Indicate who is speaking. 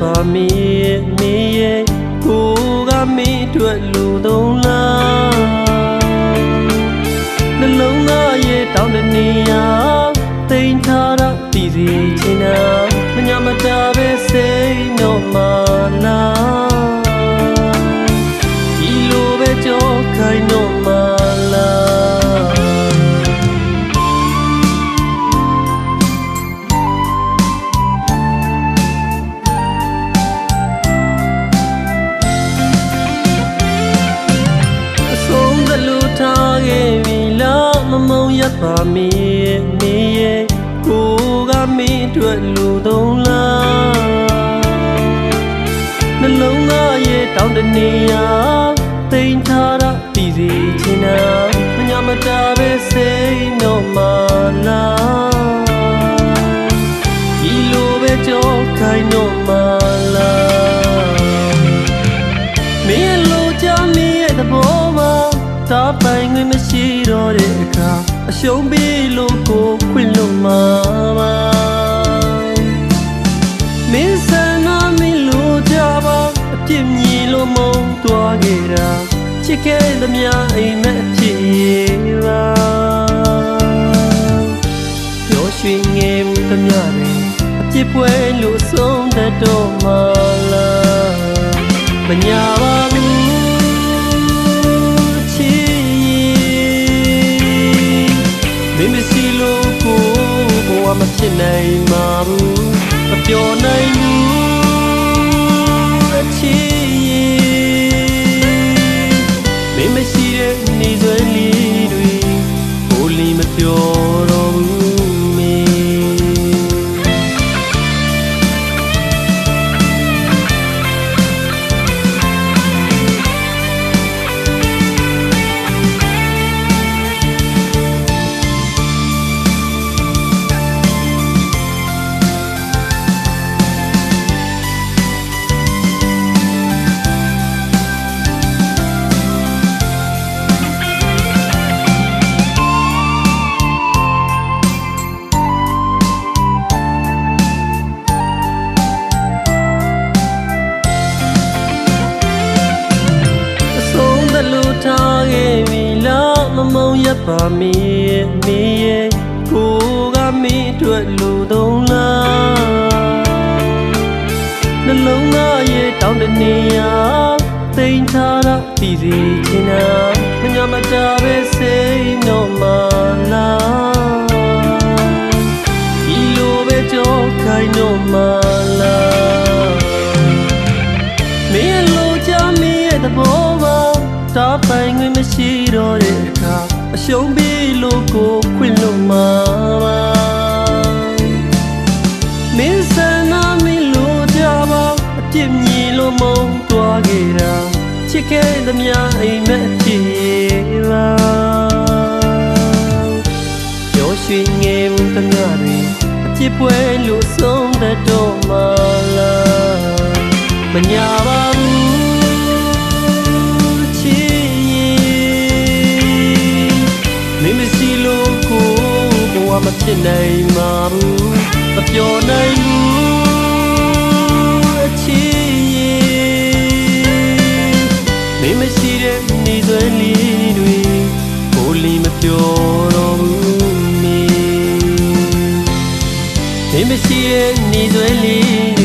Speaker 1: ပါမီနေရဲ့ကိုကမင်းအတွက်လူသုံးလားနှလုံးသားရဲ့တောင်းတနေရာတိမ်ထားတာတည်စီချင်တာမညာမတာပဲစိတ်တော့မလားဒီလိုပဲကြောက်ခိုင်းတော့မလားမမုံရပါမီနေရဲ့ကိုကမင်းအတွက်လူသုံးလားနှလုံးသားရဲ့တောင်းတနေရာတိမ်ထားတာတည်စီချင်တာမညာမတာပဲစိတ်တော့မလားဒီလိုပဲကြောက်ခိုင်းတော့မလားမင်းလိုချမ်းမင်းရဲ့သဘောပါတာပိုင်ငွေမရှိတော့တဲ့အခါအရှုံးပေးလို့ကိုခွင့်လို့မှာပါမင်းဆန္ဒမင်းလို့ကြပါအပြစ်မြည်လို့မုန်းသွားခဲ့တာချစ်ခဲ့သမျှအိမ်မက်အဖြစ်ပါပြောရွှင်ငယ်မှုသမျှတွေအပြစ်ပွဲလို့ဆုံးတတ်တော့မှာလားမညာပါဘူးမဖြစ်နိုင်ပါဘူးမပြောနိုင်ဘူးအချစ်မင်းမရှိတဲ့နေစွဲလေးတွေဘိုးလီမပြောတော့ဘူးမင်းထားခဲ့ပြီလားမမုံရပါမီနေရဲ့ကိုကမင်းအတွက်လူသုံးလားနှလုံးသားရဲ့တောင်းတနေရာတိမ်ထားတာတည်စီချင်တာမညာမတာပဲစိတ်တော့မလားဒီလိုပဲကြောက်ခိုင်းတော့မလားမင်းလိုချမ်းမင်းရဲ့သဘောပါတာပိုင်ငွေမရှိတော့တဲ့အခါအရှုံးပေးလို့ကိုခွင့်လို့မှာပါမင်းဆန္ဒမင်းလို့ကြပါအပြစ်မြည်လို့မုန်းသွားခဲ့တာချစ်ခဲ့သမျှအိမ်မက်အဖြစ်ပါပြောရွှင်ငယ်မှုသမျှတွေအပြစ်ပွဲလို့ဆုံးတတ်တော့မလားမညာပါဘူးမဖြစ်နိုင်ပါဘူးမပြောနိုင်ဘူးအချစ်မင်းမရှိတဲ့နေစွဲလေးတွေဘိုးလီမပြောတော့ဘူးမင်းမရှိတဲ့နေစွဲလေး